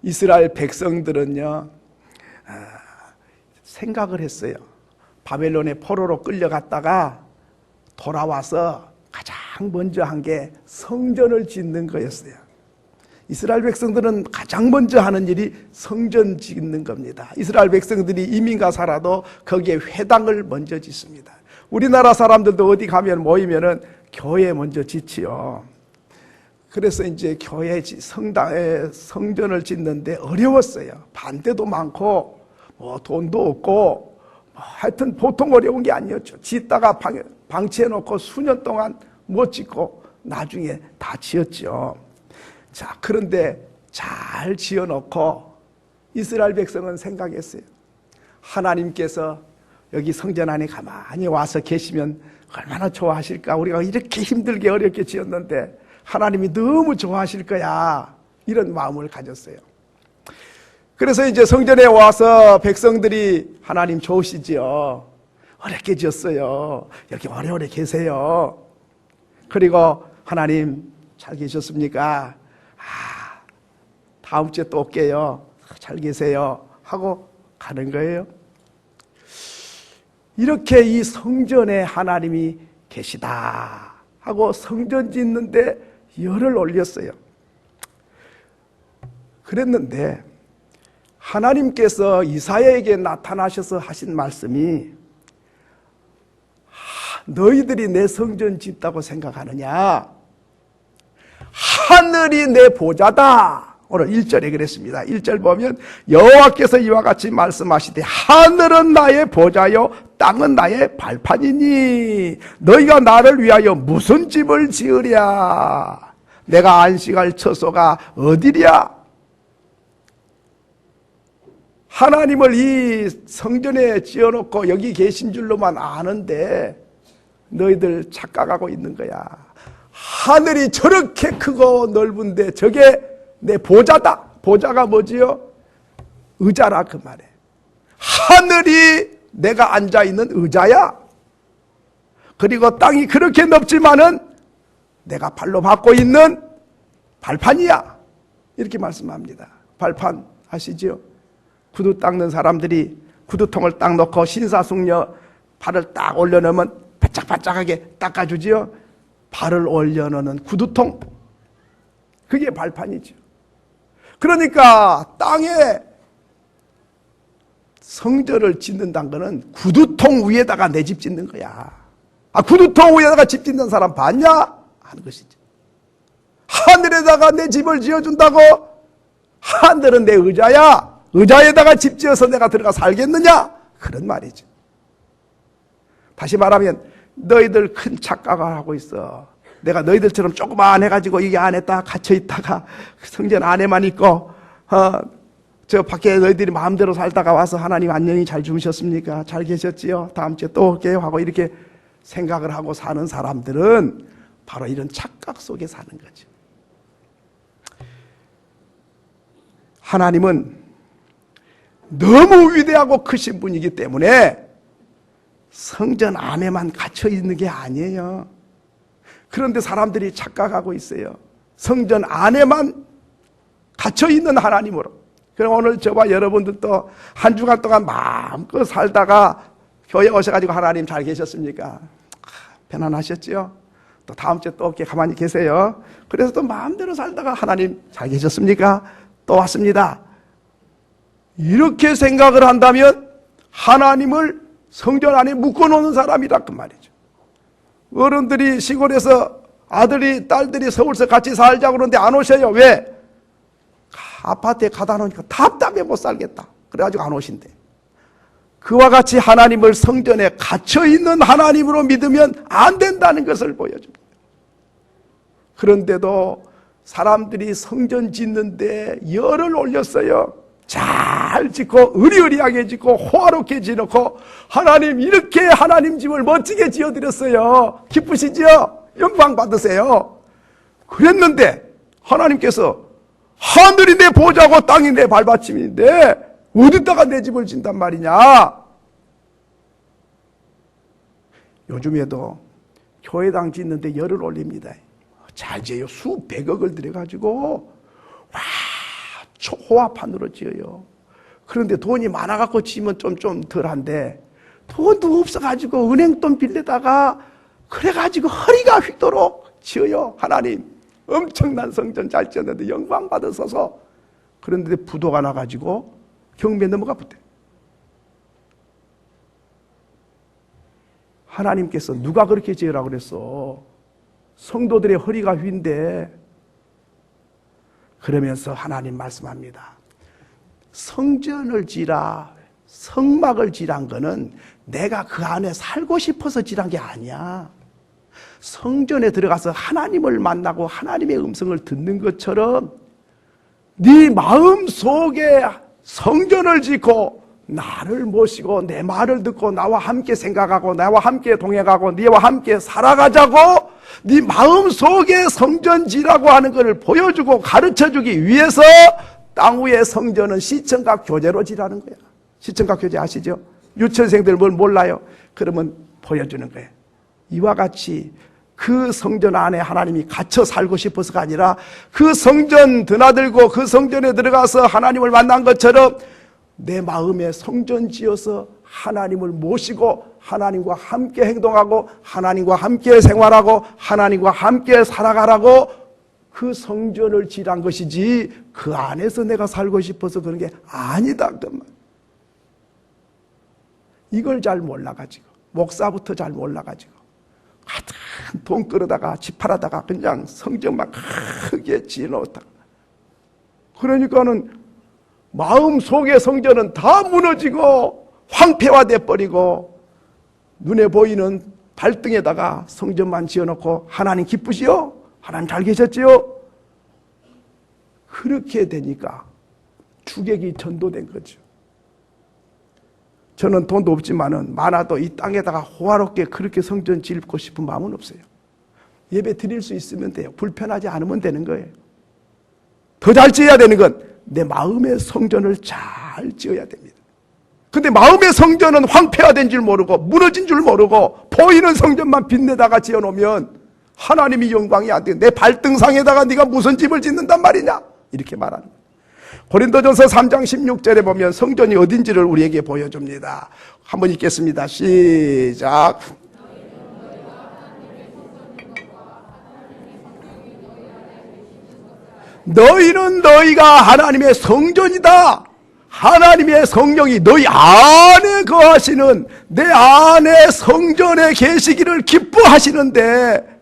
이스라엘 백성들은요, 생각을 했어요. 바벨론의 포로로 끌려갔다가 돌아와서 가장 먼저 한 게 성전을 짓는 거였어요. 이스라엘 백성들은 가장 먼저 하는 일이 성전 짓는 겁니다. 이스라엘 백성들이 이민가 살아도 거기에 회당을 먼저 짓습니다. 우리나라 사람들도 어디 가면 모이면은 교회 먼저 짓지요. 그래서 이제 교회 성당에 성전을 짓는데 어려웠어요. 반대도 많고 뭐 돈도 없고 하여튼 보통 어려운 게 아니었죠. 짓다가 방치해 놓고 수년 동안 못 짓고 나중에 다 지었죠. 자, 그런데 잘 지어놓고 이스라엘 백성은 생각했어요. 하나님께서 여기 성전 안에 가만히 와서 계시면 얼마나 좋아하실까. 우리가 이렇게 힘들게 어렵게 지었는데 하나님이 너무 좋아하실 거야. 이런 마음을 가졌어요. 그래서 이제 성전에 와서 백성들이 하나님 좋으시지요. 어렵게 지었어요. 여기 오래오래 계세요. 그리고 하나님 잘 계셨습니까? 다음 주에 또 올게요. 잘 계세요. 하고 가는 거예요. 이렇게 이 성전에 하나님이 계시다 하고 성전 짓는데 열을 올렸어요. 그랬는데 하나님께서 이사야에게 나타나셔서 하신 말씀이 너희들이 내 성전 짓다고 생각하느냐? 하늘이 내 보좌다. 오늘 1절에 그랬습니다. 1절 보면 여호와께서 이와 같이 말씀하시되 하늘은 나의 보좌요 땅은 나의 발판이니 너희가 나를 위하여 무슨 집을 지으랴? 내가 안식할 처소가 어디랴? 하나님을 이 성전에 지어놓고 여기 계신 줄로만 아는데 너희들 착각하고 있는 거야. 하늘이 저렇게 크고 넓은데 저게 내 보좌다. 보좌가 뭐지요? 의자라 그 말에. 하늘이 내가 앉아있는 의자야. 그리고 땅이 그렇게 넓지만은 내가 발로 밟고 있는 발판이야. 이렇게 말씀합니다. 발판 아시죠? 구두 닦는 사람들이 구두통을 딱 놓고 신사숙녀 발을 딱 올려놓으면 바짝바짝하게 닦아주지요. 발을 올려놓는 구두통, 그게 발판이죠. 그러니까 땅에 성전을 짓는다는 거는 구두통 위에다가 내 집 짓는 거야. 구두통 위에다가 집 짓는 사람 봤냐? 하는 것이죠. 하늘에다가 내 집을 지어준다고? 하늘은 내 의자야. 의자에다가 집 지어서 내가 들어가 살겠느냐? 그런 말이죠. 다시 말하면 너희들 큰 착각을 하고 있어. 내가 너희들처럼 조그만 해가지고 이 안에 딱 갇혀있다가 성전 안에만 있고 저 밖에 너희들이 마음대로 살다가 와서 하나님 안녕히 잘 주무셨습니까? 잘 계셨지요? 다음 주에 또 올게요 하고 이렇게 생각을 하고 사는 사람들은 바로 이런 착각 속에 사는 거죠. 하나님은 너무 위대하고 크신 분이기 때문에 성전 안에만 갇혀 있는 게 아니에요. 그런데 사람들이 착각하고 있어요. 성전 안에만 갇혀 있는 하나님으로. 그럼 오늘 저와 여러분들도 한 주간 동안 마음껏 살다가 교회 오셔가지고 하나님 잘 계셨습니까? 편안하셨죠? 또 다음 주에 또 이렇게 가만히 계세요. 그래서 또 마음대로 살다가 하나님 잘 계셨습니까? 또 왔습니다. 이렇게 생각을 한다면 하나님을 성전 안에 묶어놓는 사람이라 그 말이죠. 어른들이 시골에서 아들이 딸들이 서울서 같이 살자고 그러는데 안 오셔요. 왜? 아파트에 가다 놓으니까 답답해 못 살겠다. 그래가지고 안 오신대. 그와 같이 하나님을 성전에 갇혀있는 하나님으로 믿으면 안 된다는 것을 보여줍니다. 그런데도 사람들이 성전 짓는데 열을 올렸어요. 잘 짓고 의리의리하게 짓고 호화롭게 지어놓고 하나님 이렇게 하나님 집을 멋지게 지어드렸어요. 기쁘시죠? 영광 받으세요. 그랬는데 하나님께서 하늘이 내 보좌고 땅이 내 발받침인데 어디다가 내 집을 짓단 말이냐? 요즘에도 교회당 짓는데 열을 올립니다. 잘 지어요. 수백억을 들여가지고 와 초호화판으로 지어요. 그런데 돈이 많아갖고 지으면 좀 덜한데 돈도 없어가지고 은행돈 빌려다가 그래가지고 허리가 휘도록 지어요. 하나님 엄청난 성전 잘 지었는데 영광 받으소서. 그런데 부도가 나가지고 경비에 넘어가 붙대. 하나님께서 누가 그렇게 지으라고 그랬어? 성도들의 허리가 휜데. 그러면서 하나님 말씀합니다. 성전을 지라, 성막을 지란 거는 내가 그 안에 살고 싶어서 지란 게 아니야. 성전에 들어가서 하나님을 만나고 하나님의 음성을 듣는 것처럼 네 마음 속에 성전을 짓고 나를 모시고 내 말을 듣고 나와 함께 생각하고 나와 함께 동행하고 네와 함께 살아가자고 네 마음 속에 성전지라고 하는 것을 보여주고 가르쳐주기 위해서 땅 위의 성전은 시청각 교재로 지라는 거야. 시청각 교재 아시죠? 유치원생들 뭘 몰라요? 그러면 보여주는 거예요. 이와 같이 그 성전 안에 하나님이 갇혀 살고 싶어서가 아니라 그 성전 드나들고 그 성전에 들어가서 하나님을 만난 것처럼 내 마음에 성전 지어서 하나님을 모시고 하나님과 함께 행동하고 하나님과 함께 생활하고 하나님과 함께 살아가라고 그 성전을 지란 것이지 그 안에서 내가 살고 싶어서 그런 게 아니다. 이걸 잘 몰라가지고 목사부터 잘 몰라가지고 하여튼 돈 끌어다가 집 팔아다가 그냥 성전만 크게 지어놓았다. 그러니까는 마음 속의 성전은 다 무너지고 황폐화돼 버리고 눈에 보이는 발등에다가 성전만 지어놓고 하나님 기쁘시오? 하나님 잘 계셨지요? 그렇게 되니까 주객이 전도된 거죠. 저는 돈도 없지만은 많아도 이 땅에다가 호화롭게 그렇게 성전 짓고 싶은 마음은 없어요. 예배 드릴 수 있으면 돼요. 불편하지 않으면 되는 거예요. 더 잘 지어야 되는 건 내 마음의 성전을 잘 지어야 됩니다. 근데 마음의 성전은 황폐화된 줄 모르고 무너진 줄 모르고 보이는 성전만 빛내다가 지어놓으면 하나님이 영광이 안 돼. 내 발등상에다가 네가 무슨 집을 짓는단 말이냐? 이렇게 말하는 거예요. 고린도전서 3장 16절에 보면 성전이 어딘지를 우리에게 보여줍니다. 한번 읽겠습니다. 시작. 너희는 너희가 하나님의 성전이다. 하나님의 성령이 너희 안에 거하시는 내 안에 성전에 계시기를 기뻐하시는데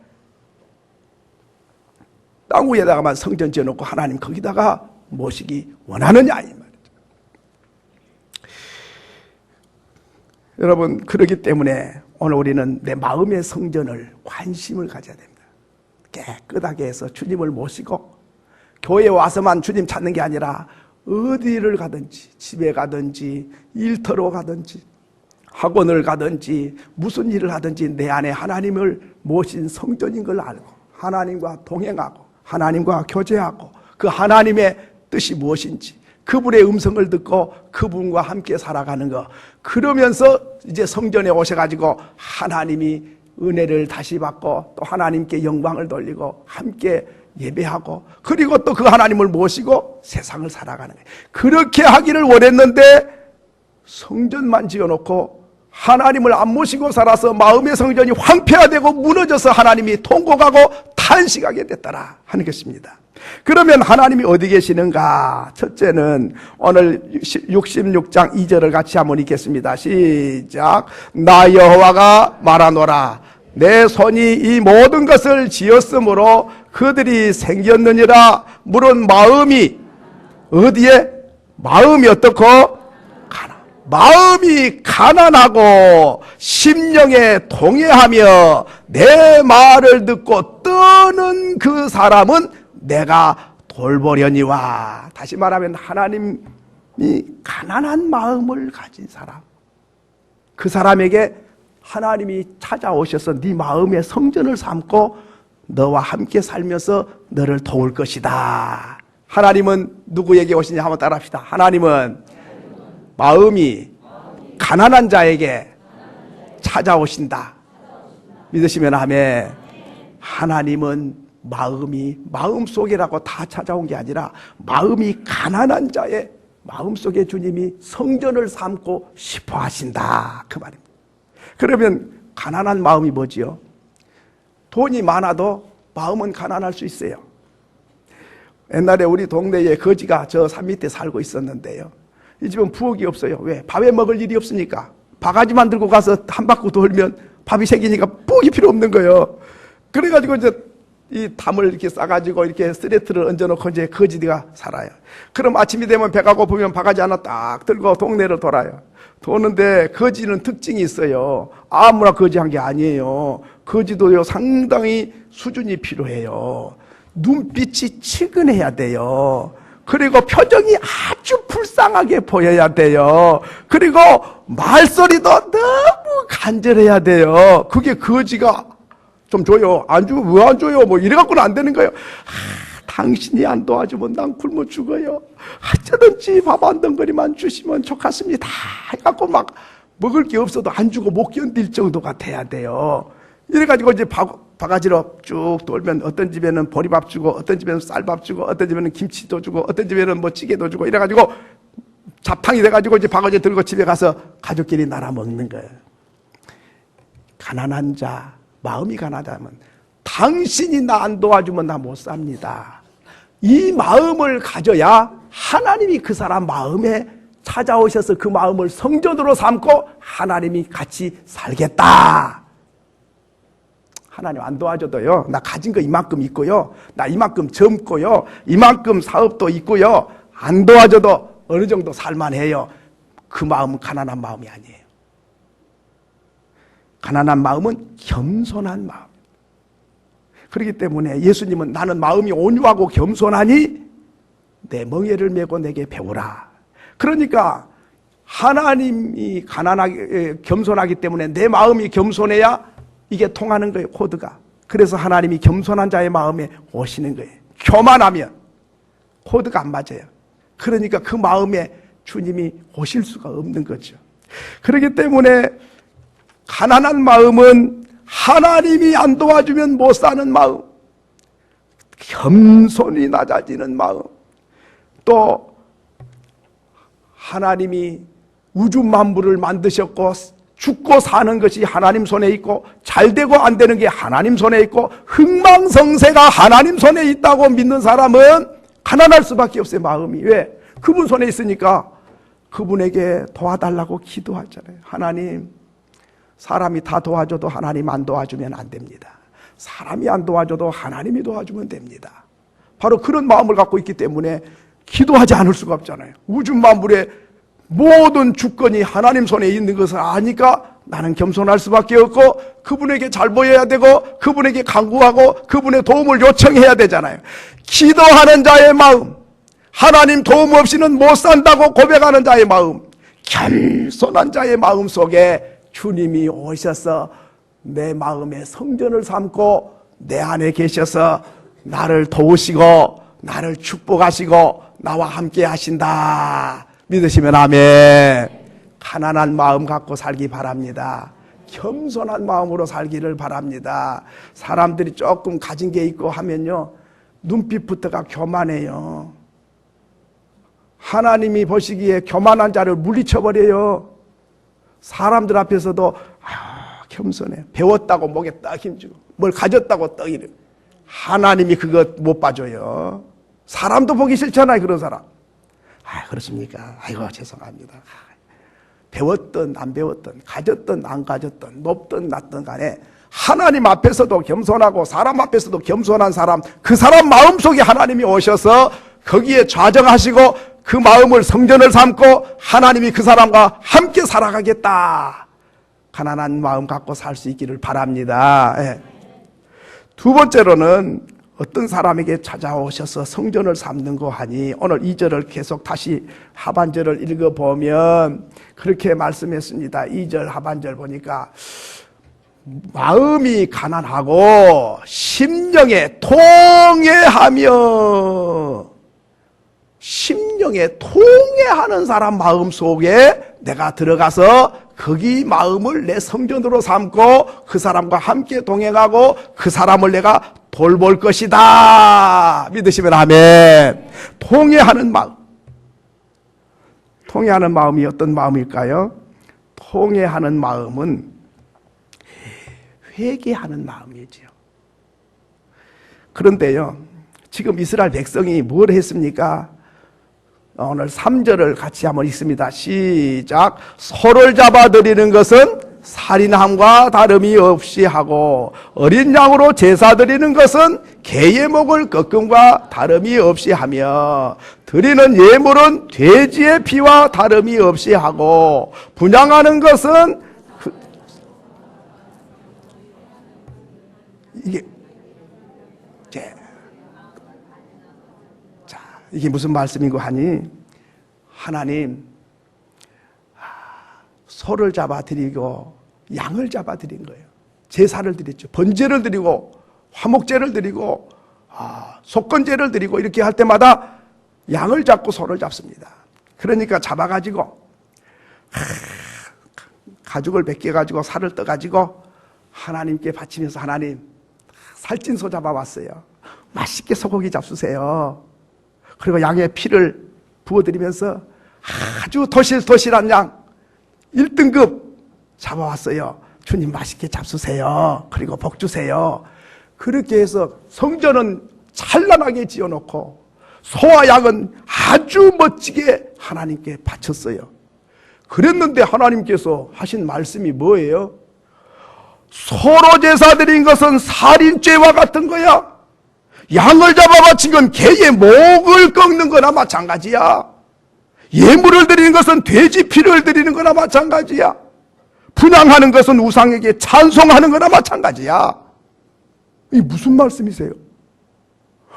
땅 위에다가만 성전 지어놓고 하나님 거기다가 모시기 원하느냐 이 말이죠. 여러분 그렇기 때문에 오늘 우리는 내 마음의 성전을 관심을 가져야 됩니다. 깨끗하게 해서 주님을 모시고 교회에 와서만 주님 찾는 게 아니라 어디를 가든지 집에 가든지 일터로 가든지 학원을 가든지 무슨 일을 하든지 내 안에 하나님을 모신 성전인 걸 알고 하나님과 동행하고 하나님과 교제하고 그 하나님의 뜻이 무엇인지 그분의 음성을 듣고 그분과 함께 살아가는 거. 그러면서 이제 성전에 오셔가지고 하나님이 은혜를 다시 받고 또 하나님께 영광을 돌리고 함께 예배하고 그리고 또 그 하나님을 모시고 세상을 살아가는 거예요. 그렇게 하기를 원했는데 성전만 지어놓고 하나님을 안 모시고 살아서 마음의 성전이 황폐화되고 무너져서 하나님이 통곡하고 탄식하게 됐더라 하는 것입니다. 그러면 하나님이 어디 계시는가? 첫째는 오늘 66장 2절을 같이 한번 읽겠습니다. 시작. 나 여호와가 말하노라. 내 손이 이 모든 것을 지었으므로 그들이 생겼느니라. 물은 마음이 어디에? 마음이 어떻고? 마음이 가난하고 심령에 동해하며 내 말을 듣고 떠는 그 사람은 내가 돌보려니와. 다시 말하면 하나님이 가난한 마음을 가진 사람, 그 사람에게 하나님이 찾아오셔서 네 마음의 성전을 삼고 너와 함께 살면서 너를 도울 것이다. 하나님은 누구에게 오시냐 한번 따라합시다. 하나님은 마음이 가난한 자에게 찾아오신다. 믿으시면 아멘. 하나님은 마음이 마음속이라고 다 찾아온 게 아니라 마음이 가난한 자의 마음속에 주님이 성전을 삼고 싶어 하신다, 그 말입니다. 그러면 가난한 마음이 뭐지요? 돈이 많아도 마음은 가난할 수 있어요. 옛날에 우리 동네에 거지가 저 산 밑에 살고 있었는데요, 이 집은 부엌이 없어요. 왜? 밥에 먹을 일이 없으니까. 바가지만 들고 가서 한 바퀴 돌면 밥이 생기니까 부엌이 필요 없는 거예요. 그래가지고 이제 이 담을 이렇게 싸가지고 이렇게 스레트를 얹어놓고 이제 거지가 살아요. 그럼 아침이 되면 배가 고프면 바가지 하나 딱 들고 동네를 돌아요. 도는데 거지는 특징이 있어요. 아무나 거지한 게 아니에요. 거지도요, 상당히 수준이 필요해요. 눈빛이 치근해야 돼요. 그리고 표정이 아주 불쌍하게 보여야 돼요. 그리고 말소리도 너무 간절해야 돼요. 그게 거지가 좀 줘요. 안 주면 왜 안 줘요? 뭐 이래갖고는 안 되는 거예요. 당신이 안 도와주면 난 굶어 죽어요. 어쩌든지 밥 한 덩어리만 주시면 좋겠습니다. 해갖고 막 먹을 게 없어도 안 주고 못 견딜 정도가 돼야 돼요. 이래가지고 이제 바가지로 쭉 돌면 어떤 집에는 보리밥 주고, 어떤 집에는 쌀밥 주고, 어떤 집에는 김치도 주고, 어떤 집에는 뭐 찌개도 주고, 이래가지고 잡탕이 돼가지고 이제 바가지 들고 집에 가서 가족끼리 나눠 먹는 거예요. 가난한 자, 마음이 가난하다면 당신이 나 안 도와주면 나 못 삽니다. 이 마음을 가져야 하나님이 그 사람 마음에 찾아오셔서 그 마음을 성전으로 삼고 하나님이 같이 살겠다. 하나님 안 도와줘도요, 나 가진 거 이만큼 있고요, 나 이만큼 젊고요, 이만큼 사업도 있고요, 안 도와줘도 어느 정도 살만해요. 그 마음은 가난한 마음이 아니에요. 가난한 마음은 겸손한 마음. 그렇기 때문에 예수님은 나는 마음이 온유하고 겸손하니 내 멍에를 메고 내게 배우라. 그러니까 하나님이 가난하게 겸손하기 때문에 내 마음이 겸손해야 이게 통하는 거예요, 코드가. 그래서 하나님이 겸손한 자의 마음에 오시는 거예요. 교만하면 코드가 안 맞아요. 그러니까 그 마음에 주님이 오실 수가 없는 거죠. 그렇기 때문에 가난한 마음은 하나님이 안 도와주면 못 사는 마음, 겸손히 낮아지는 마음, 또 하나님이 우주 만물을 만드셨고 죽고 사는 것이 하나님 손에 있고 잘되고 안 되는 게 하나님 손에 있고 흥망성쇠가 하나님 손에 있다고 믿는 사람은 가난할 수밖에 없어요, 마음이. 왜? 그분 손에 있으니까 그분에게 도와달라고 기도하잖아요. 하나님, 사람이 다 도와줘도 하나님 안 도와주면 안 됩니다. 사람이 안 도와줘도 하나님이 도와주면 됩니다. 바로 그런 마음을 갖고 있기 때문에 기도하지 않을 수가 없잖아요. 우주 만물의 모든 주권이 하나님 손에 있는 것을 아니까 나는 겸손할 수밖에 없고 그분에게 잘 보여야 되고 그분에게 간구하고 그분의 도움을 요청해야 되잖아요. 기도하는 자의 마음, 하나님 도움 없이는 못 산다고 고백하는 자의 마음, 겸손한 자의 마음 속에 주님이 오셔서 내 마음에 성전을 삼고 내 안에 계셔서 나를 도우시고 나를 축복하시고 나와 함께 하신다. 믿으시면 아멘. 가난한 마음 갖고 살기 바랍니다. 겸손한 마음으로 살기를 바랍니다. 사람들이 조금 가진 게 있고 하면요, 눈빛부터가 교만해요. 하나님이 보시기에 교만한 자를 물리쳐버려요. 사람들 앞에서도 겸손해. 배웠다고 목에 딱 힘주고 뭘 가졌다고 떡 이래. 하나님이 그거 못 봐줘요. 사람도 보기 싫잖아요, 그런 사람. 그렇습니까? 아이고 죄송합니다. 배웠든 안 배웠든 가졌든 안 가졌든 높든 낮든 간에 하나님 앞에서도 겸손하고 사람 앞에서도 겸손한 사람, 그 사람 마음속에 하나님이 오셔서 거기에 좌정하시고 그 마음을 성전을 삼고 하나님이 그 사람과 함께 살아가겠다. 가난한 마음 갖고 살 수 있기를 바랍니다. 예. 두 번째로는 어떤 사람에게 찾아오셔서 성전을 삼는 거 하니, 오늘 2절을 계속 다시 하반절을 읽어보면 그렇게 말씀했습니다. 2절 하반절 보니까 마음이 가난하고 심령에 통회하며, 심령에 통회하는 사람 마음속에 내가 들어가서 거기 마음을 내 성전으로 삼고 그 사람과 함께 동행하고 그 사람을 내가 돌볼 것이다. 믿으시면 아멘. 통회하는 마음. 통회하는 마음이 어떤 마음일까요? 통회하는 마음은 회개하는 마음이죠. 그런데요, 지금 이스라엘 백성이 뭘 했습니까? 오늘 3절을 같이 한번 읽습니다. 시작. 소를 잡아드리는 것은 살인함과 다름이 없이 하고 어린 양으로 제사 드리는 것은 개의 목을 꺾음과 다름이 없이 하며 드리는 예물은 돼지의 피와 다름이 없이 하고 분향하는 것은 이게 무슨 말씀인고 하니, 하나님 소를 잡아드리고 양을 잡아드린 거예요. 제사를 드렸죠. 번제를 드리고 화목제를 드리고 속건제를 드리고 이렇게 할 때마다 양을 잡고 소를 잡습니다. 그러니까 잡아가지고 가죽을 벗겨가지고 살을 떠가지고 하나님께 바치면서, 하나님 살찐 소 잡아왔어요. 맛있게 소고기 잡수세요. 그리고 양의 피를 부어드리면서 아주 도실도실한 양 1등급 잡아왔어요. 주님 맛있게 잡수세요. 그리고 복 주세요. 그렇게 해서 성전은 찬란하게 지어놓고 소와 양은 아주 멋지게 하나님께 바쳤어요. 그랬는데 하나님께서 하신 말씀이 뭐예요? 소로 제사 드린 것은 살인죄와 같은 거야. 양을 잡아 바친 건 개의 목을 꺾는 거나 마찬가지야. 예물을 드리는 것은 돼지 피를 드리는 거나 마찬가지야. 분향하는 것은 우상에게 찬송하는 거나 마찬가지야. 이게 무슨 말씀이세요?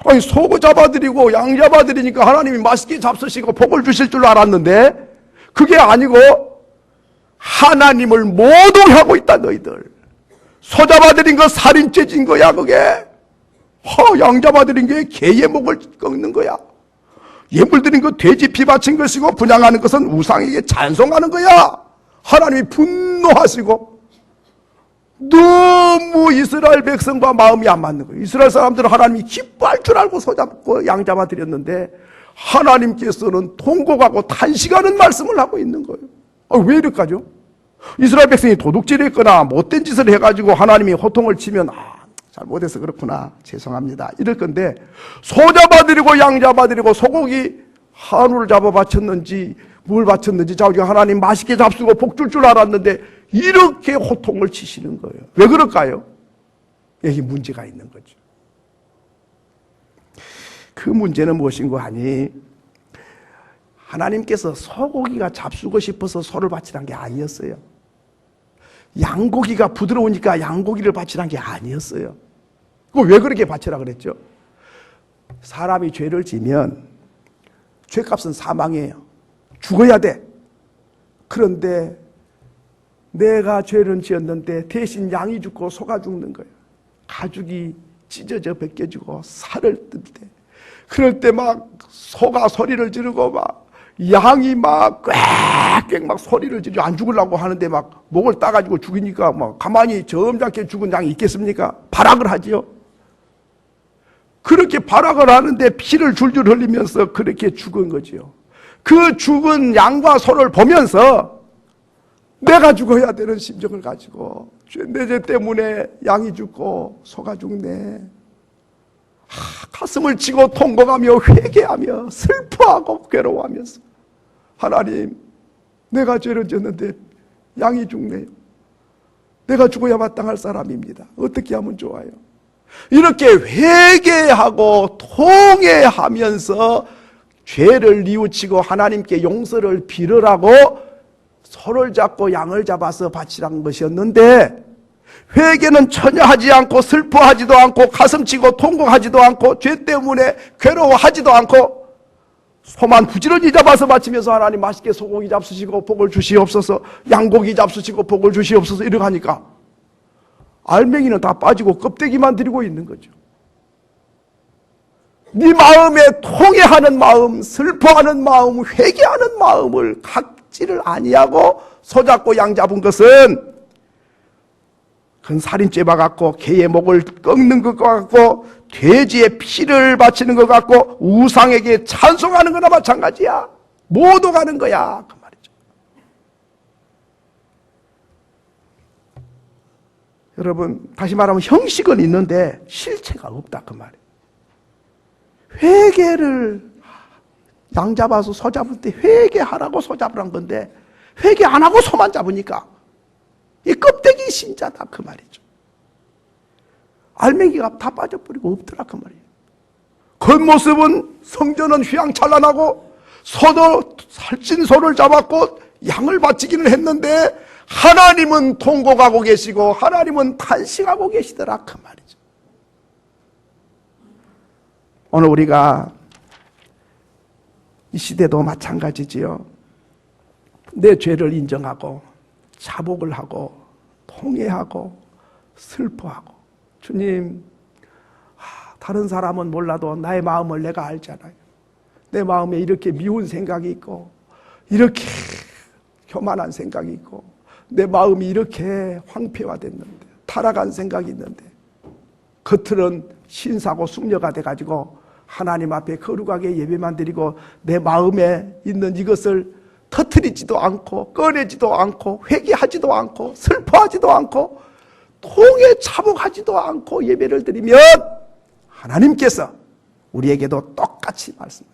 아니, 소 잡아드리고 양 잡아드리니까 하나님이 맛있게 잡수시고 복을 주실 줄 알았는데 그게 아니고 하나님을 모독하고 있다. 너희들 소 잡아드린 거 살인죄인 거야. 그게 양 잡아드린 게 개의 목을 꺾는 거야. 예물 드린 거 돼지 피 바친 것이고 분향하는 것은 우상에게 찬송하는 거야. 하나님이 분노하시고 너무 이스라엘 백성과 마음이 안 맞는 거예요. 이스라엘 사람들은 하나님이 기뻐할 줄 알고 소 잡고 양 잡아 드렸는데 하나님께서는 통곡하고 탄식하는 말씀을 하고 있는 거예요. 왜 이럴까죠? 이스라엘 백성이 도둑질했거나 못된 짓을 해가지고 하나님이 호통을 치면 잘못해서 그렇구나, 죄송합니다, 이럴 건데 소 잡아드리고 양 잡아드리고 소고기 한우를 잡아 바쳤는지 뭘 바쳤는지 자기가 하나님 맛있게 잡수고 복 줄 줄 알았는데 이렇게 호통을 치시는 거예요. 왜 그럴까요? 여기 문제가 있는 거죠. 그 문제는 무엇인고 하니, 하나님께서 소고기가 잡수고 싶어서 소를 바치란 게 아니었어요. 양고기가 부드러우니까 양고기를 바치란 게 아니었어요. 왜 그렇게 바치라 그랬죠? 사람이 죄를 지면 죄값은 사망이에요. 죽어야 돼. 그런데 내가 죄를 지었는데 대신 양이 죽고 소가 죽는 거예요. 가죽이 찢어져 벗겨지고 살을 뜰 때, 그럴 때 막 소가 소리를 지르고 막 양이 막 꽥꽥 막 소리를 지르고 안 죽으려고 하는데 막 목을 따가지고 죽이니까 막 가만히 점잖게 죽은 양이 있겠습니까? 발악을 하지요. 그렇게 발악을 하는데 피를 줄줄 흘리면서 그렇게 죽은 거지요. 그 죽은 양과 소를 보면서 내가 죽어야 되는 심정을 가지고 내 죄 때문에 양이 죽고 소가 죽네. 가슴을 치고 통곡하며 회개하며 슬퍼하고 괴로워하면서, 하나님 내가 죄를 지었는데 양이 죽네요. 내가 죽어야 마땅할 사람입니다. 어떻게 하면 좋아요? 이렇게 회개하고 통회하면서 죄를 뉘우치고 하나님께 용서를 빌으라고 소를 잡고 양을 잡아서 바치란 것이었는데, 회개는 전혀 하지 않고 슬퍼하지도 않고 가슴치고 통곡하지도 않고 죄 때문에 괴로워하지도 않고 소만 부지런히 잡아서 바치면서 하나님 맛있게 소고기 잡수시고 복을 주시옵소서, 양고기 잡수시고 복을 주시옵소서 이렇게 하니까 알맹이는 다 빠지고 껍데기만 들이고 있는 거죠. 네 마음에 통회하는 마음, 슬퍼하는 마음, 회개하는 마음을 갖지를 아니하고 소 잡고 양 잡은 것은 그건 살인죄와 같고 개의 목을 꺾는 것과 같고 돼지의 피를 바치는 것 같고 우상에게 찬송하는 거나 마찬가지야. 모두 가는 거야 그 말이죠. 여러분 다시 말하면 형식은 있는데 실체가 없다 그 말이에요. 회개를 양 잡아서 소 잡을 때 회개하라고 소 잡으란 건데 회개 안 하고 소만 잡으니까 이 껍데기 신자다 그 말이죠. 알맹이가 다 빠져버리고 없더라 그 말이에요. 겉모습은 성전은 휘황찬란하고 소도 살찐 소를 잡았고 양을 바치기는 했는데 하나님은 통곡하고 계시고 하나님은 탄식하고 계시더라 그 말이죠. 오늘 우리가 이 시대도 마찬가지지요. 내 죄를 인정하고 자복을 하고 통회하고 슬퍼하고 주님, 다른 사람은 몰라도 나의 마음을 내가 알잖아요. 내 마음에 이렇게 미운 생각이 있고 이렇게 교만한 생각이 있고 내 마음이 이렇게 황폐화됐는데 타락한 생각이 있는데 겉으로는 신사고 숙녀가 돼가지고 하나님 앞에 거룩하게 예배만 드리고 내 마음에 있는 이것을 터뜨리지도 않고 꺼내지도 않고 회개하지도 않고 슬퍼하지도 않고 통에 차복하지도 않고 예배를 드리면 하나님께서 우리에게도 똑같이 말씀하십니다.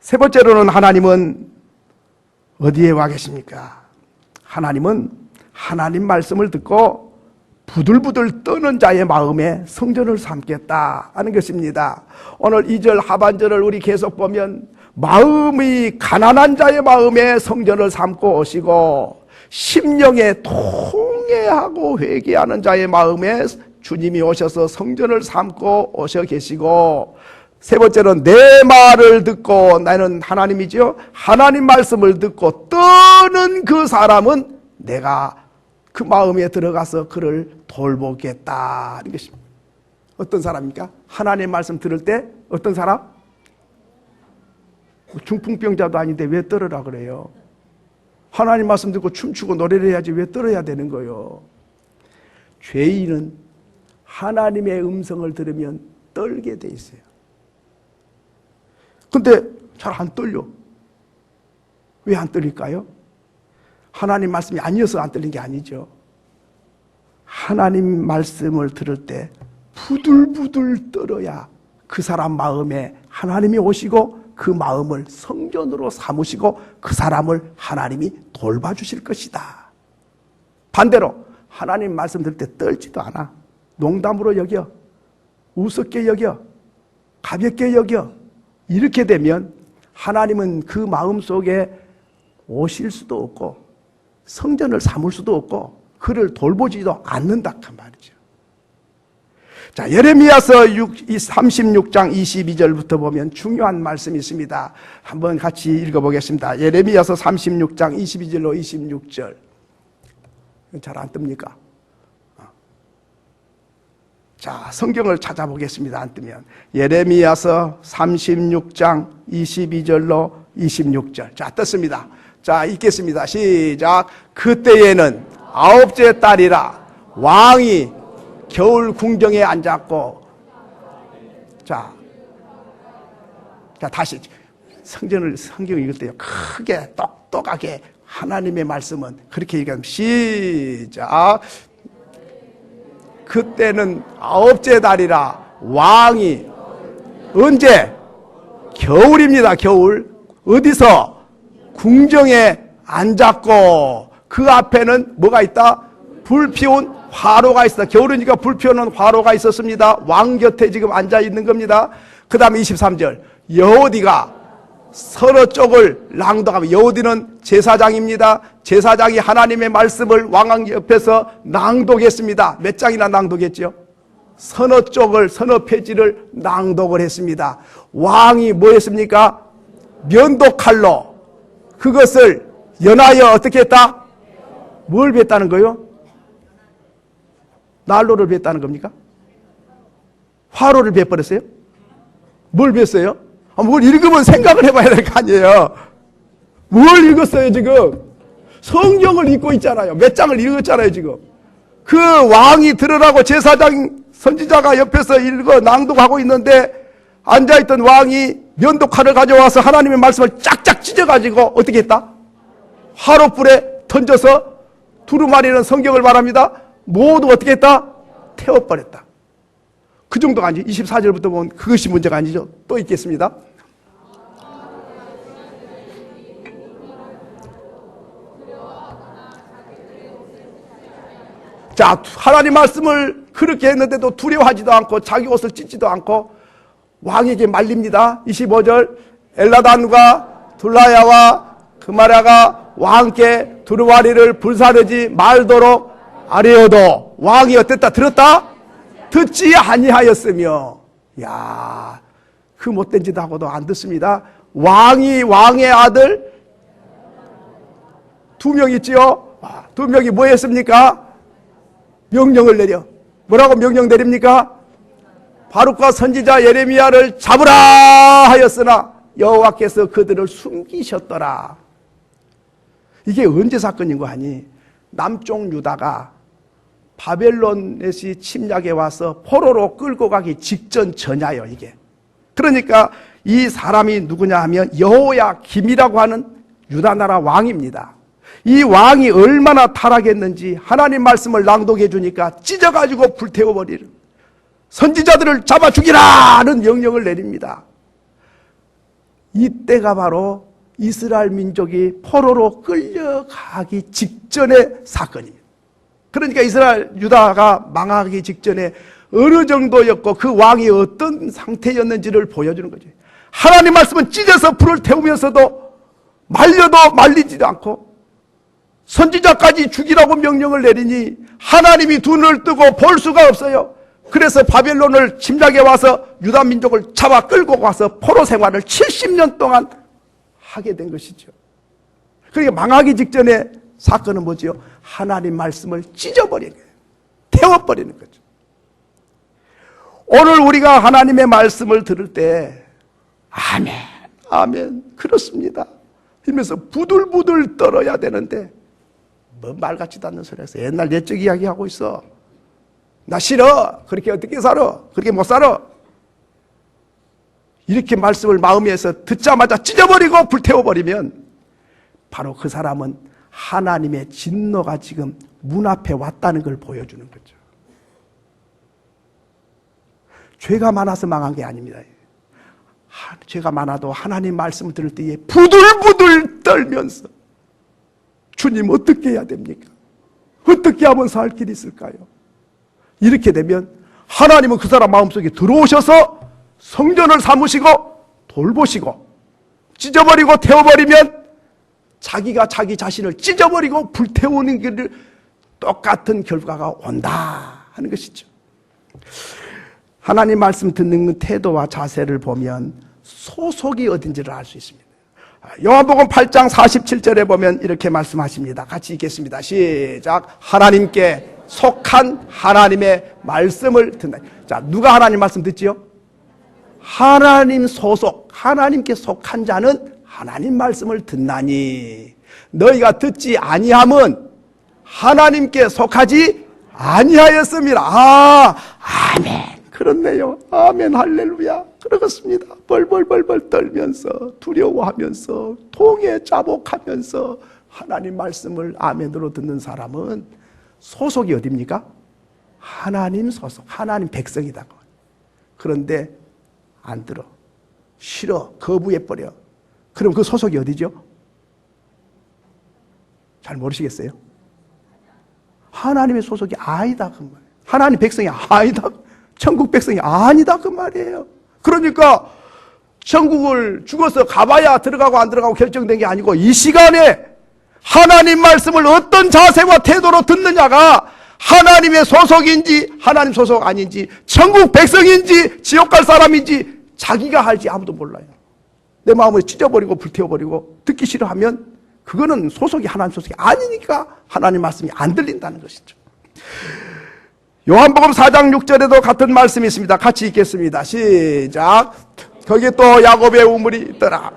세 번째로는 하나님은 어디에 와 계십니까? 하나님은 하나님 말씀을 듣고 부들부들 떠는 자의 마음에 성전을 삼겠다 하는 것입니다. 오늘 2절 하반절을 우리 계속 보면 마음이 가난한 자의 마음에 성전을 삼고 오시고 심령에 통회하고 회개하는 자의 마음에 주님이 오셔서 성전을 삼고 오셔 계시고 세 번째는 내 말을 듣고 나는 하나님이죠. 하나님 말씀을 듣고 떠는 그 사람은 내가 그 마음에 들어가서 그를 돌보겠다는 것입니다. 어떤 사람입니까? 하나님 말씀 들을 때 어떤 사람? 중풍병자도 아닌데 왜 떨으라 그래요? 하나님 말씀 듣고 춤추고 노래를 해야지 왜 떨어야 되는 거예요? 죄인은 하나님의 음성을 들으면 떨게 돼 있어요. 근데 잘 안 떨려. 왜 안 떨릴까요? 하나님 말씀이 아니어서 안 떨린 게 아니죠. 하나님 말씀을 들을 때 부들부들 떨어야 그 사람 마음에 하나님이 오시고 그 마음을 성전으로 삼으시고 그 사람을 하나님이 돌봐주실 것이다. 반대로 하나님 말씀 들을 때 떨지도 않아. 농담으로 여겨. 우습게 여겨. 가볍게 여겨. 이렇게 되면 하나님은 그 마음 속에 오실 수도 없고 성전을 삼을 수도 없고 그를 돌보지도 않는다 그 말이죠. 자, 예레미야서 36장 22절부터 보면 중요한 말씀이 있습니다. 한번 같이 읽어보겠습니다. 예레미야서 36장 22절로 26절. 잘 안 뜹니까? 자, 성경을 찾아보겠습니다. 안 뜨면. 예레미야서 36장 22절로 26절. 자, 떴습니다. 자, 읽겠습니다. 시작. 그때에는 아홉째 딸이라 왕이 겨울 궁정에 앉았고, 자, 다시 성경을 읽을 때요 크게 똑똑하게 하나님의 말씀은 그렇게 얘기합니다. 시작. 그때는 아홉째 달이라 왕이 언제? 겨울입니다. 겨울. 어디서? 궁정에 앉았고 그 앞에는 뭐가 있다? 불 피운 화로가 있었다. 겨울이니까 불 피우는 화로가 있었습니다. 왕 곁에 지금 앉아 있는 겁니다. 그 다음에 23절 여호디가 서로 쪽을 낭독하면, 여호디는 제사장입니다. 제사장이 하나님의 말씀을 왕 옆에서 낭독했습니다. 몇 장이나 낭독했죠? 서너 쪽을, 서너 페이지를 낭독을 했습니다. 왕이 뭐 했습니까? 면도칼로 그것을 연하여 어떻게 했다? 뭘 뱉다는 거예요? 난로를 뱉다는 겁니까? 화로를 뱉버렸어요? 뭘 뱉어요? 뭘 읽으면 생각을 해봐야 될 거 아니에요. 뭘 읽었어요 지금? 성경을 읽고 있잖아요. 몇 장을 읽었잖아요 지금. 그 왕이 들으라고 제사장 선지자가 옆에서 읽어 낭독하고 있는데 앉아있던 왕이 면도칼을 가져와서 하나님의 말씀을 짝짝 찢어가지고 어떻게 했다? 화롯불에 던져서 두루마리는 성경을 말합니다. 모두 어떻게 했다? 태워버렸다. 그 정도가 아니죠. 24절부터 보면 그것이 문제가 아니죠. 또 있겠습니다. 자, 하나님 말씀을 그렇게 했는데도 두려워하지도 않고 자기 옷을 찢지도 않고 왕에게 말립니다. 25절 엘라단과 둘라야와 그마랴가 왕께 두루마리를 불사르지 말도록 아뢰어도 왕이 어땠다? 들었다? 듣지 아니하였으며. 야, 그 못된 짓 하고도 안 듣습니다. 왕의 아들 2명 있지요? 2명이 뭐 했습니까? 명령을 내려. 뭐라고 명령 내립니까? 바룩과 선지자 예레미야를 잡으라 하였으나 여호와께서 그들을 숨기셨더라. 이게 언제 사건인 거 아니? 남쪽 유다가 바벨론에서 침략해 와서 포로로 끌고 가기 직전 전야요 이게. 그러니까 이 사람이 누구냐 하면 여호야김이라고 하는 유다 나라 왕입니다. 이 왕이 얼마나 타락했는지 하나님 말씀을 낭독해 주니까 찢어가지고 불태워버리는, 선지자들을 잡아 죽이라는 명령을 내립니다. 이때가 바로 이스라엘 민족이 포로로 끌려가기 직전의 사건입니다. 그러니까 이스라엘 유다가 망하기 직전에 어느 정도였고 그 왕이 어떤 상태였는지를 보여주는 거죠. 하나님 말씀은 찢어서 불을 태우면서도 말려도 말리지도 않고 선지자까지 죽이라고 명령을 내리니 하나님이 두 눈을 뜨고 볼 수가 없어요. 그래서 바벨론을 침략해 와서 유다 민족을 잡아 끌고 가서 포로 생활을 70년 동안 하게 된 것이죠. 그러니까 망하기 직전에 사건은 뭐지요? 하나님 말씀을 찢어버리는 거예요. 태워버리는 거죠. 오늘 우리가 하나님의 말씀을 들을 때 아멘, 아멘, 그렇습니다 이러면서 부들부들 떨어야 되는데 뭐 말 같지도 않는 소리 해서 옛날 옛적 이야기하고 있어. 나 싫어. 그렇게 어떻게 살아? 그렇게 못 살아. 이렇게 말씀을 마음에서 듣자마자 찢어버리고 불태워버리면 바로 그 사람은 하나님의 진노가 지금 문 앞에 왔다는 걸 보여주는 거죠. 죄가 많아서 망한 게 아닙니다. 죄가 많아도 하나님 말씀을 들을 때에 부들부들 떨면서 주님 어떻게 해야 됩니까? 어떻게 하면 살 길이 있을까요? 이렇게 되면 하나님은 그 사람 마음속에 들어오셔서 성전을 삼으시고 돌보시고 찢어버리고 태워버리면 자기가 자기 자신을 찢어버리고 불태우는 길을 똑같은 결과가 온다 하는 것이죠. 하나님 말씀 듣는 태도와 자세를 보면 소속이 어딘지를 알 수 있습니다. 요한복음 8장 47절에 보면 이렇게 말씀하십니다. 같이 읽겠습니다. 시작. 하나님께 속한 하나님의 말씀을 듣다. 자, 누가 하나님 말씀 듣지요? 하나님 소속, 하나님께 속한 자는 하나님 말씀을 듣나니 너희가 듣지 아니함은 하나님께 속하지 아니하였습니다. 아멘. 그렇네요. 아멘, 할렐루야. 그렇습니다. 벌벌벌벌 떨면서 두려워하면서 통에 자복하면서 하나님 말씀을 아멘으로 듣는 사람은 소속이 어디입니까? 하나님 소속, 하나님 백성이다. 그런데 안 들어, 싫어, 거부해버려. 그럼 그 소속이 어디죠? 잘 모르시겠어요? 하나님의 소속이 아니다 그 말이에요. 하나님 백성이 아니다, 천국 백성이 아니다 그 말이에요. 그러니까 천국을 죽어서 가봐야 들어가고 안 들어가고 결정된 게 아니고 이 시간에 하나님 말씀을 어떤 자세와 태도로 듣느냐가 하나님의 소속인지 하나님 소속 아닌지, 천국 백성인지 지옥 갈 사람인지 자기가 할지 아무도 몰라요. 내 마음을 찢어버리고 불태워버리고 듣기 싫어하면 그거는 소속이 하나님 소속이 아니니까 하나님 말씀이 안 들린다는 것이죠. 요한복음 4장 6절에도 같은 말씀이 있습니다. 같이 읽겠습니다. 시작. 거기 또 야곱의 우물이 있더라.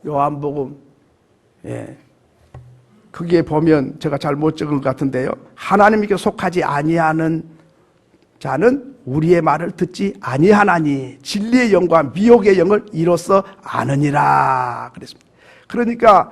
요한복음, 거기에 보면 제가 잘못 적은 것 같은데요. 하나님께 속하지 아니하는 자는 우리의 말을 듣지 아니하나니 진리의 영과 미혹의 영을 이로써 아느니라 그랬습니다. 그러니까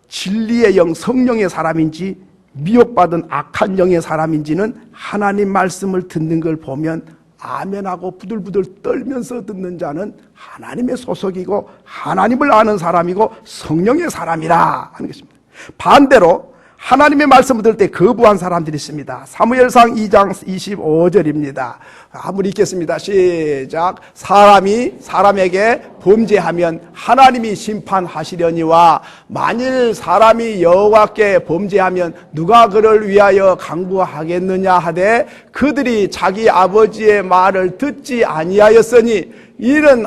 진리의 영, 성령의 사람인지 미혹받은 악한 영의 사람인지는 하나님 말씀을 듣는 걸 보면 아멘하고 부들부들 떨면서 듣는 자는 하나님의 소속이고 하나님을 아는 사람이고 성령의 사람이라 하는 것입니다. 반대로 하나님의 말씀을 들을 때 거부한 사람들이 있습니다. 사무엘상 2장 25절입니다. 한번 읽겠습니다. 시작. 사람이 사람에게 범죄하면 하나님이 심판하시려니와 만일 사람이 여호와께 범죄하면 누가 그를 위하여 강구하겠느냐 하되 그들이 자기 아버지의 말을 듣지 아니하였으니 이는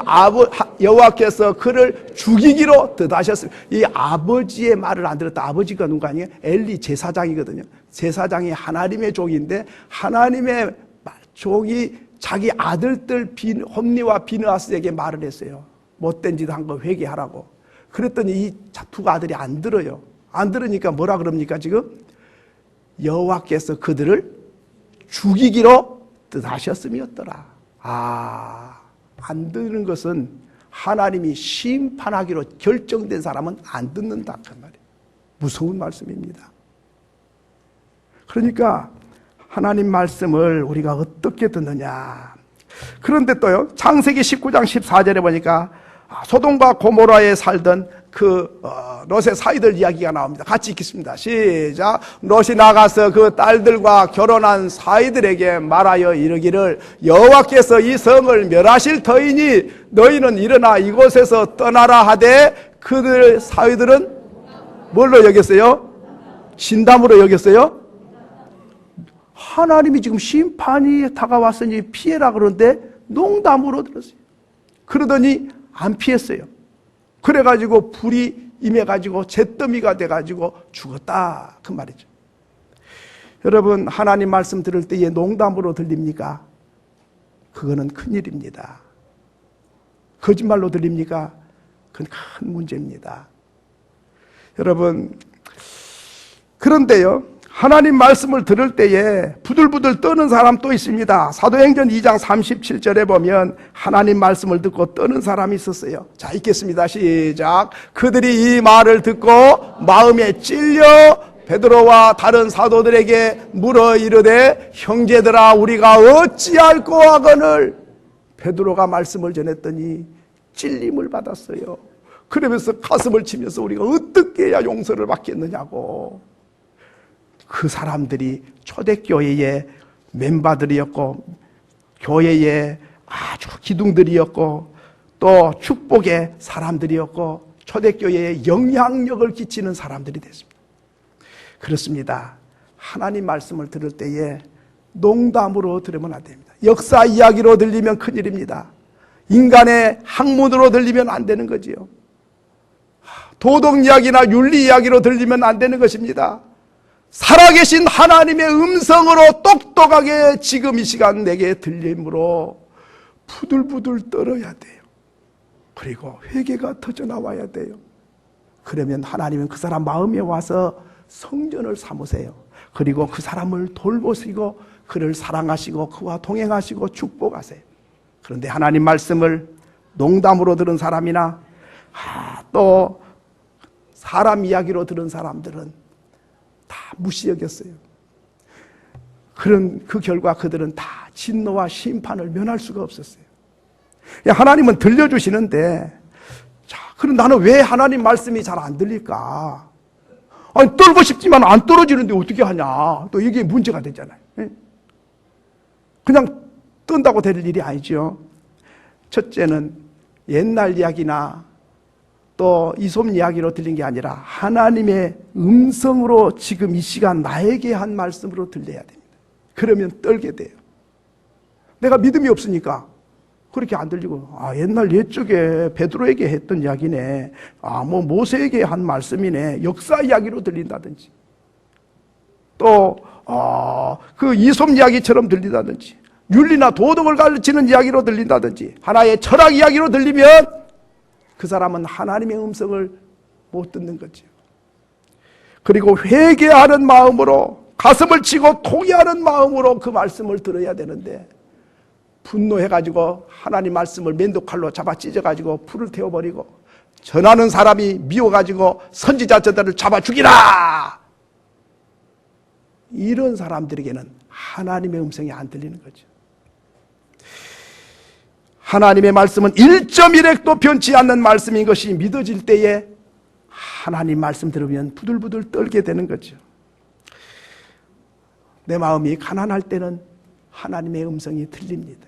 여호와께서 그를 죽이기로 뜻하셨습니다. 이 아버지의 말을 안 들었다. 아버지가 누가 아니에요? 엘리 제사장이거든요. 제사장이 하나님의 종인데 하나님의 종이 자기 아들들 홈리와 비느하스에게 말을 했어요. 못된 짓 한 거 회개하라고. 그랬더니 이 두 아들이 안 들어요. 안 들으니까 뭐라 그럽니까 지금? 여호와께서 그들을 죽이기로 뜻하셨음이었더라. 안 듣는 것은 하나님이 심판하기로 결정된 사람은 안 듣는다 그 말이에요. 무서운 말씀입니다. 그러니까 하나님 말씀을 우리가 어떻게 듣느냐. 그런데 또요, 창세기 19장 14절에 보니까 소돔과 고모라에 살던 롯의 사이들 이야기가 나옵니다. 같이 읽겠습니다. 시작. 롯이 나가서 그 딸들과 결혼한 사이들에게 말하여 이르기를 여호와께서 이 성을 멸하실 터이니 너희는 일어나 이곳에서 떠나라 하되 그들 사이들은 뭘로 여겼어요? 신담으로 여겼어요? 하나님이 지금 심판이 다가왔으니 피해라 그러는데 농담으로 들었어요. 그러더니 안 피했어요. 그래가지고 불이 임해가지고 잿더미가 돼가지고 죽었다 그 말이죠. 여러분, 하나님 말씀 들을 때에 농담으로 들립니까? 그거는 큰일입니다. 거짓말로 들립니까? 그건 큰 문제입니다. 여러분, 그런데요, 하나님 말씀을 들을 때에 부들부들 떠는 사람 또 있습니다. 사도행전 2장 37절에 보면 하나님 말씀을 듣고 떠는 사람이 있었어요. 자, 읽겠습니다. 시작. 그들이 이 말을 듣고 마음에 찔려 베드로와 다른 사도들에게 물어 이르되 형제들아 우리가 어찌할꼬 하거늘. 베드로가 말씀을 전했더니 찔림을 받았어요. 그러면서 가슴을 치면서 우리가 어떻게 해야 용서를 받겠느냐고. 그 사람들이 초대교회의 멤버들이었고 교회의 아주 기둥들이었고 또 축복의 사람들이었고 초대교회에 영향력을 끼치는 사람들이 됐습니다. 그렇습니다. 하나님 말씀을 들을 때에 농담으로 들으면 안 됩니다. 역사 이야기로 들리면 큰일입니다. 인간의 학문으로 들리면 안 되는 거지요. 도덕 이야기나 윤리 이야기로 들리면 안 되는 것입니다. 살아계신 하나님의 음성으로 똑똑하게 지금 이 시간 내게 들림으로 부들부들 떨어야 돼요. 그리고 회개가 터져나와야 돼요. 그러면 하나님은 그 사람 마음에 와서 성전을 삼으세요. 그리고 그 사람을 돌보시고 그를 사랑하시고 그와 동행하시고 축복하세요. 그런데 하나님 말씀을 농담으로 들은 사람이나 또 사람 이야기로 들은 사람들은 다 무시 여겼어요. 그 결과 그들은 다 진노와 심판을 면할 수가 없었어요. 하나님은 들려주시는데, 자, 그럼 나는 왜 하나님 말씀이 잘 안 들릴까? 아니, 떨고 싶지만 안 떨어지는데 어떻게 하냐? 또 이게 문제가 되잖아요. 그냥 뜬다고 될 일이 아니죠. 첫째는 옛날 이야기나 또 이솝 이야기로 들린 게 아니라 하나님의 음성으로 지금 이 시간 나에게 한 말씀으로 들려야 됩니다. 그러면 떨게 돼요. 내가 믿음이 없으니까 그렇게 안 들리고 옛날 옛적에 베드로에게 했던 이야기네, 모세에게 한 말씀이네, 역사 이야기로 들린다든지 또 그 이솝 이야기처럼 들린다든지 윤리나 도덕을 가르치는 이야기로 들린다든지 하나의 철학 이야기로 들리면 그 사람은 하나님의 음성을 못 듣는 거죠. 그리고 회개하는 마음으로, 가슴을 치고 통회하는 마음으로 그 말씀을 들어야 되는데, 분노해가지고 하나님 말씀을 맨도칼로 잡아 찢어가지고 불을 태워버리고, 전하는 사람이 미워가지고 선지자들을 잡아 죽이라! 이런 사람들에게는 하나님의 음성이 안 들리는 거죠. 하나님의 말씀은 1.1핵도 변치 않는 말씀인 것이 믿어질 때에 하나님 말씀 들으면 부들부들 떨게 되는 거죠. 내 마음이 가난할 때는 하나님의 음성이 들립니다.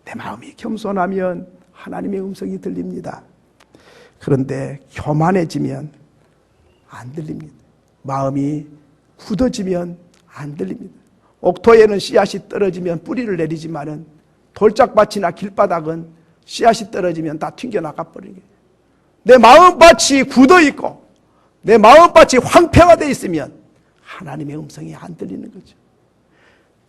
내 마음이 겸손하면 하나님의 음성이 들립니다. 그런데 교만해지면 안 들립니다. 마음이 굳어지면 안 들립니다. 옥토에는 씨앗이 떨어지면 뿌리를 내리지만은 돌짝밭이나 길바닥은 씨앗이 떨어지면 다 튕겨나가 버리게. 내 마음밭이 굳어있고 내 마음밭이 황폐화되어 있으면 하나님의 음성이 안 들리는 거죠.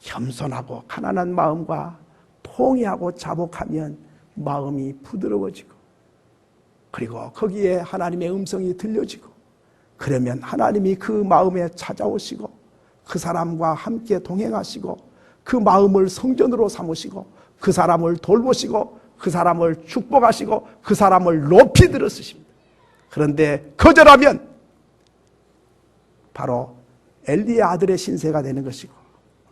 겸손하고 가난한 마음과 통회하고 자복하면 마음이 부드러워지고, 그리고 거기에 하나님의 음성이 들려지고, 그러면 하나님이 그 마음에 찾아오시고 그 사람과 함께 동행하시고 그 마음을 성전으로 삼으시고 그 사람을 돌보시고 그 사람을 축복하시고 그 사람을 높이 들어 쓰십니다. 그런데 거절하면 바로 엘리의 아들의 신세가 되는 것이고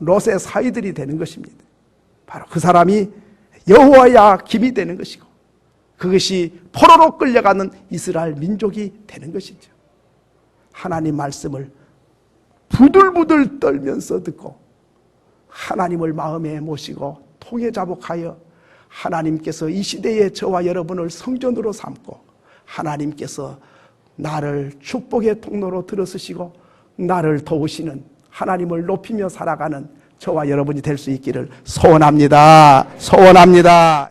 롯의 사위들이 되는 것입니다. 바로 그 사람이 여호와의 악김이 되는 것이고 그것이 포로로 끌려가는 이스라엘 민족이 되는 것이죠. 하나님 말씀을 부들부들 떨면서 듣고 하나님을 마음에 모시고 통해 자복하여 하나님께서 이 시대에 저와 여러분을 성전으로 삼고 하나님께서 나를 축복의 통로로 들어서시고 나를 도우시는, 하나님을 높이며 살아가는 저와 여러분이 될 수 있기를 소원합니다. 소원합니다.